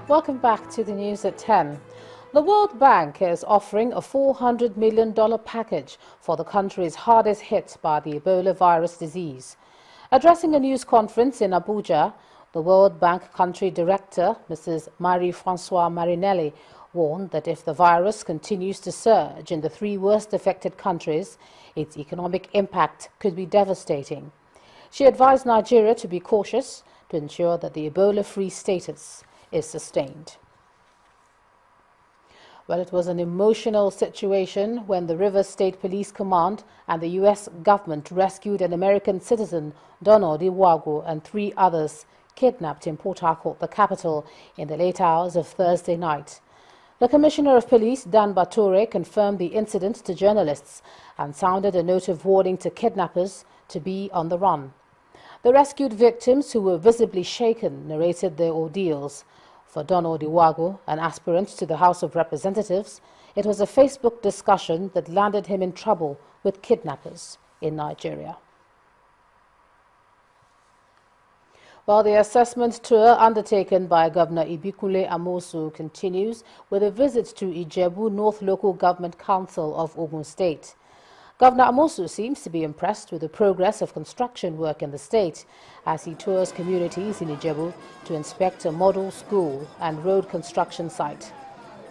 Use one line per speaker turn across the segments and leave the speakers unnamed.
Welcome back to the news at 10. The World Bank is offering a $400 million package for the countries hardest hit by the Ebola virus disease. Addressing a news conference in Abuja, the World Bank Country Director, Mrs. Marie-Françoise Marinelli, warned that if the virus continues to surge in the three worst affected countries, its economic impact could be devastating. She advised Nigeria to be cautious to ensure that the Ebola-free status is sustained. Well, it was an emotional situation when the Rivers State Police Command and the U.S. government rescued an American citizen, Donald Iwago, and 3 others kidnapped in Port Harcourt, the capital, in the late hours of Thursday night. The Commissioner of Police, Dan Bature, confirmed the incident to journalists and sounded a note of warning to kidnappers to be on the run. The rescued victims, who were visibly shaken, narrated their ordeals. For Donald Iwago, an aspirant to the House of Representatives, it was a Facebook discussion that landed him in trouble with kidnappers in Nigeria. While the assessment tour undertaken by Governor Ibikunle Amosu continues with a visit to Ijebu North Local Government Council of Ogun State. Governor Amosu seems to be impressed with the progress of construction work in the state as he tours communities in Ijebu to inspect a model school and road construction site.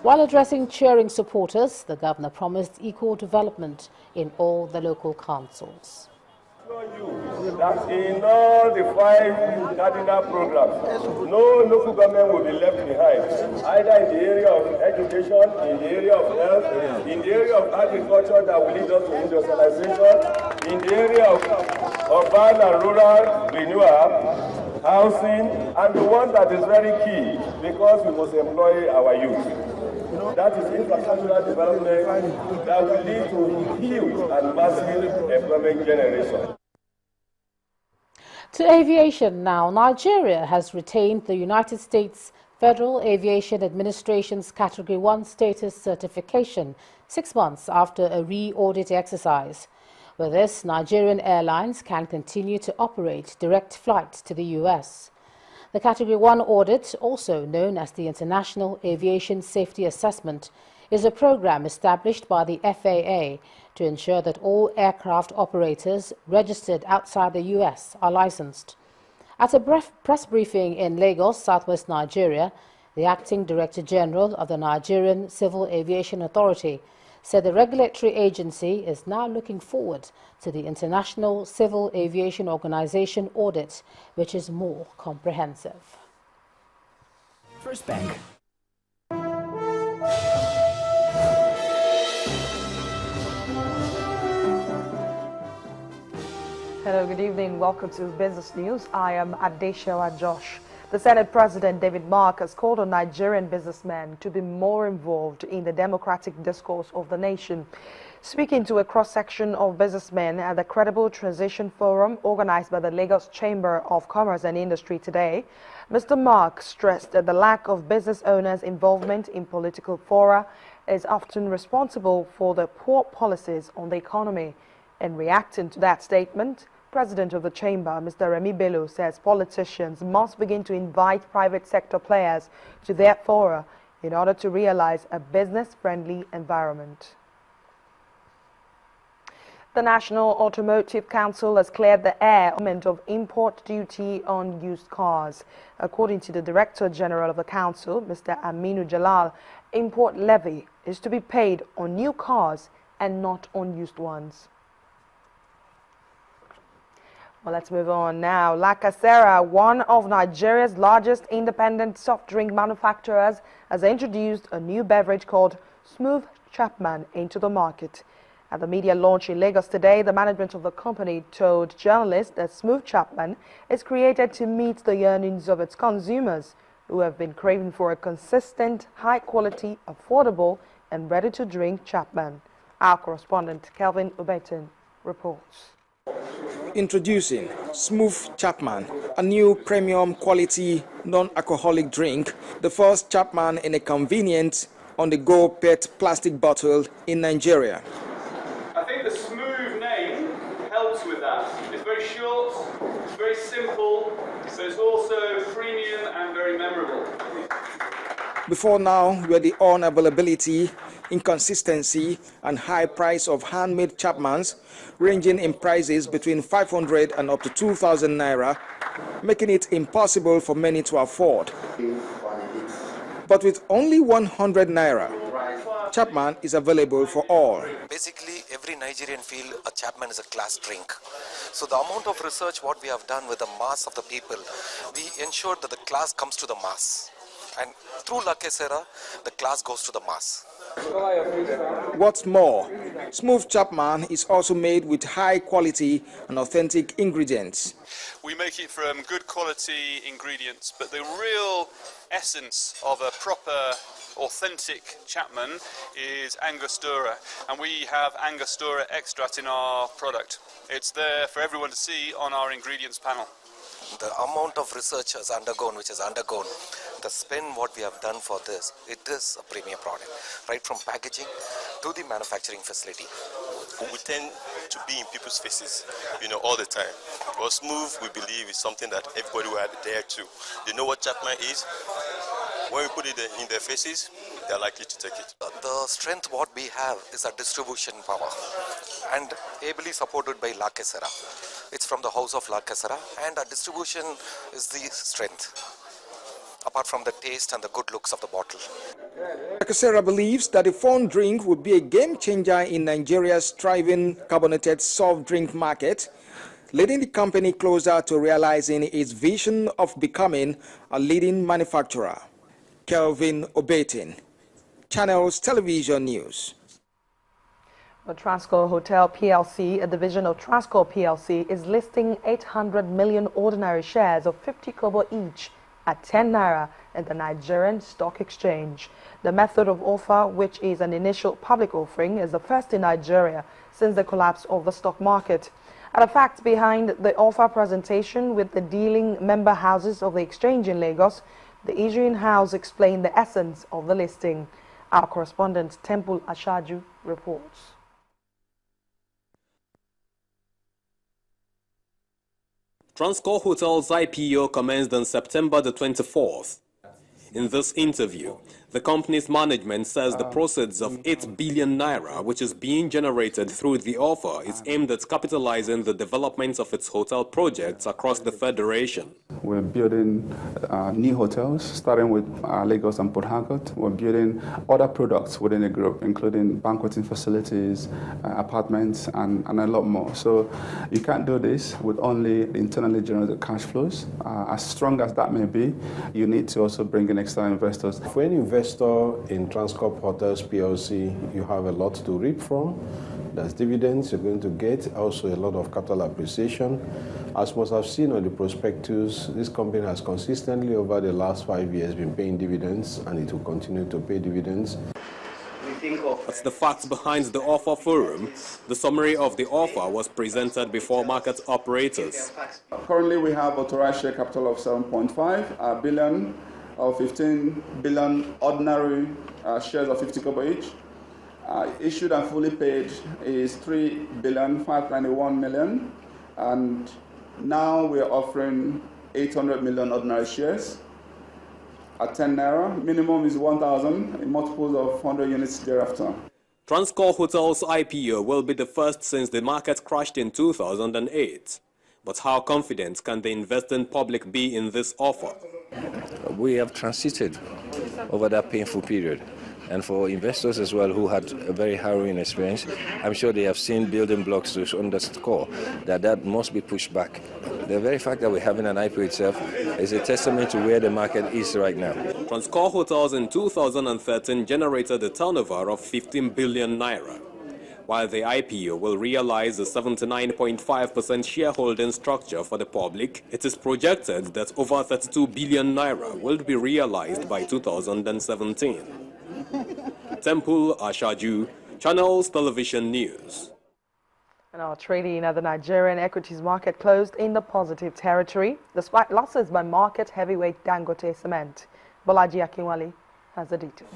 While addressing cheering supporters, the governor promised equal development in all the local councils.
That in all the 5 cardinal programs, no local government will be left behind, either in the area of education, in the area of health, in the area of agriculture that will lead us to industrialization, in the area of urban and rural renewal, housing, and the one that is very key, because we must employ our youth. That is infrastructural development that will lead to huge and massive employment generation.
To aviation now, Nigeria has retained the United States Federal Aviation Administration's Category 1 status certification 6 months after a re-audit exercise. With this, Nigerian airlines can continue to operate direct flights to the U.S. The Category 1 audit, also known as the International Aviation Safety Assessment, is a program established by the FAA to ensure that all aircraft operators registered outside the U.S. are licensed. At a press briefing in Lagos, southwest Nigeria, the Acting Director General of the Nigerian Civil Aviation Authority said the regulatory agency is now looking forward to the International Civil Aviation Organization audit, which is more comprehensive.
First Bank.
Hello, good evening. Welcome to Business News. I am Adeshawa Josh. The Senate President David Mark has called on Nigerian businessmen to be more involved in the democratic discourse of the nation. Speaking to a cross-section of businessmen at the Credible Transition Forum organized by the Lagos Chamber of Commerce and Industry today, Mr. Mark stressed that the lack of business owners' involvement in political fora is often responsible for the poor policies on the economy. In reacting to that statement, President of the Chamber, Mr. Remi Bello, says politicians must begin to invite private sector players to their fora in order to realize a business-friendly environment. The National Automotive Council has cleared the air of import duty on used cars. According to the Director General of the Council, Mr. Aminu Jalal, import levy is to be paid on new cars and not on used ones. Well, let's move on now. La Casera, one of Nigeria's largest independent soft drink manufacturers, has introduced a new beverage called Smooth Chapman into the market. At the media launch in Lagos today, the management of the company told journalists that Smooth Chapman is created to meet the yearnings of its consumers, who have been craving for a consistent, high-quality, affordable, and ready-to-drink Chapman. Our correspondent, Kelvin Ubetin, reports.
Introducing Smooth Chapman, a new premium quality non-alcoholic drink, the first Chapman in a convenient on-the-go PET plastic bottle in Nigeria.
I think the Smooth name helps with that. It's very short, it's very simple, but it's also premium and very memorable.
Before now were the unavailability, inconsistency, and high price of handmade chapmans, ranging in prices between 500 and up to 2,000 naira, making it impossible for many to afford. But with only 100 naira, Chapman is available for all.
Basically, every Nigerian feel a Chapman is a class drink. So the amount of research what we have done with the mass of the people, we ensured that the class comes to the mass. And through La Quesera, the class goes to the mass.
What's more, Smooth Chapman is also made with high quality and authentic ingredients.
We make it from good quality ingredients, but the real essence of a proper, authentic Chapman is Angostura, and we have Angostura extract in our product. It's there for everyone to see on our ingredients panel.
The amount of research has undergone, the spend what we have done for this, it is a premium product, right from packaging to the manufacturing facility.
We tend to be in people's faces, all the time. But Smooth, we believe, is something that everybody will adhere to. They know what Chapman is. When we put it in their faces, they're likely to take it.
The strength what we have is our distribution power, and ably supported by La Quesera. It's from the house of La Quesera, and our distribution is the strength, apart from the taste and the good looks of the bottle.
La Quesera believes that the phone drink would be a game changer in Nigeria's thriving carbonated soft drink market, leading the company closer to realizing its vision of becoming a leading manufacturer. Kelvin Obetin, Channels Television News.
The Transcorp Hotel PLC, a division of Transcorp PLC, is listing 800 million ordinary shares of 50 kobo each at 10 naira in the Nigerian Stock Exchange. The method of offer, which is an initial public offering, is the first in Nigeria since the collapse of the stock market. And the facts behind the offer presentation with the dealing member houses of the exchange in Lagos, the issuing house explained the essence of the listing. Our correspondent Temple Ashaju reports.
Transcorp Hotel's IPO commenced on September the 24th. In this interview, the company's management says the proceeds of 8 billion naira, which is being generated through the offer, is aimed at capitalizing the development of its hotel projects across the federation.
We're building new hotels, starting with Lagos and Port Harcourt. We're building other products within the group, including banqueting facilities, apartments, and a lot more. So you can't do this with only internally generated cash flows. As strong as that may be, you need to also bring in external investors.
For any investor in Transcorp Hotels PLC, you have a lot to reap from. There's dividends you're going to get, also a lot of capital appreciation. As most have seen on the prospectus, this company has consistently over the last 5 years been paying dividends, and it will continue to pay dividends.
As the facts behind the offer forum, the summary of the offer was presented before market operators.
Currently, we have authorized share capital of 7.5 billion, or 15 billion ordinary shares of 50 kobo each. Issued and fully paid is 3,591,000,000, and now we are offering 800 million ordinary shares at 10 naira. Minimum is 1,000, in multiples of 100 units thereafter.
Transcorp Hotels IPO will be the first since the market crashed in 2008. But how confident can the investing public be in this offer?
We have transited over that painful period. And for investors as well who had a very harrowing experience, I'm sure they have seen building blocks to underscore that must be pushed back. The very fact that we're having an IPO itself is a testament to where the market is right now.
Transcorp Hotels in 2013 generated a turnover of 15 billion naira. While the IPO will realize a 79.5% shareholding structure for the public, it is projected that over 32 billion naira will be realized by 2017. Temple Ashaju, Channels Television News.
And our trading at the Nigerian equities market closed in the positive territory, despite losses by market heavyweight Dangote Cement. Bolaji Akinwale has the details.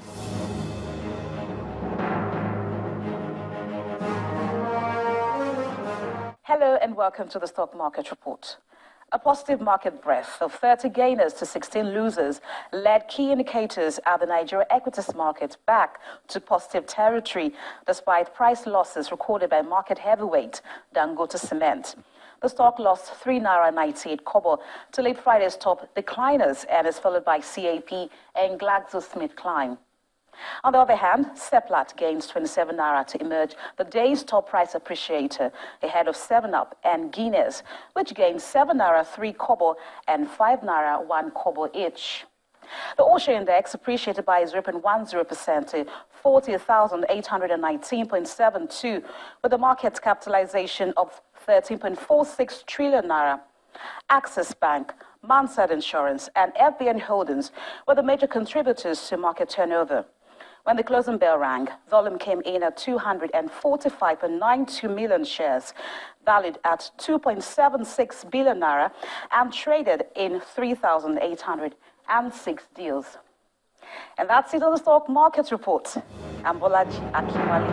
Hello and welcome to the Stock Market Report. A positive market breadth of 30 gainers to 16 losers led key indicators at the Nigeria equities market back to positive territory, despite price losses recorded by market heavyweight Dangote Cement. The stock lost 3 naira 98 kobo to lead Friday's top decliners and is followed by CAP and GlaxoSmithKline. On the other hand, Seplat gains 27 naira to emerge the day's top price appreciator, ahead of 7-Up and Guinness, which gained 7 naira 3 kobo and 5 naira 1 kobo each. The Osho Index appreciated by 0.10% to 40,819.72, with a market capitalization of 13.46 trillion naira. Axis Bank, Mansard Insurance, and FBN Holdings were the major contributors to market turnover. When the closing bell rang, volume came in at 245.92 million shares, valued at 2.76 billion naira, and traded in 3,806 deals. And that's it on the stock market report. I'm Bolaji Akinwale.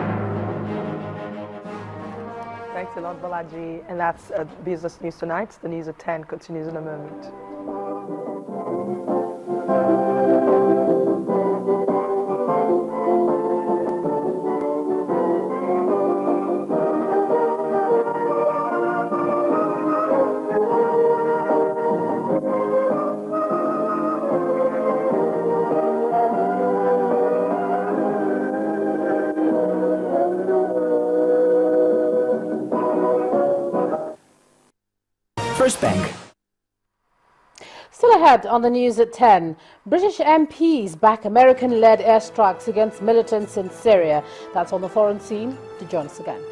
Thanks a lot, Bolaji. And that's Business News Tonight. The news at 10 continues in a moment.
First Bank.
Still ahead on the news at 10, British MPs back American-led airstrikes against militants in Syria. That's on the foreign scene. To join us again.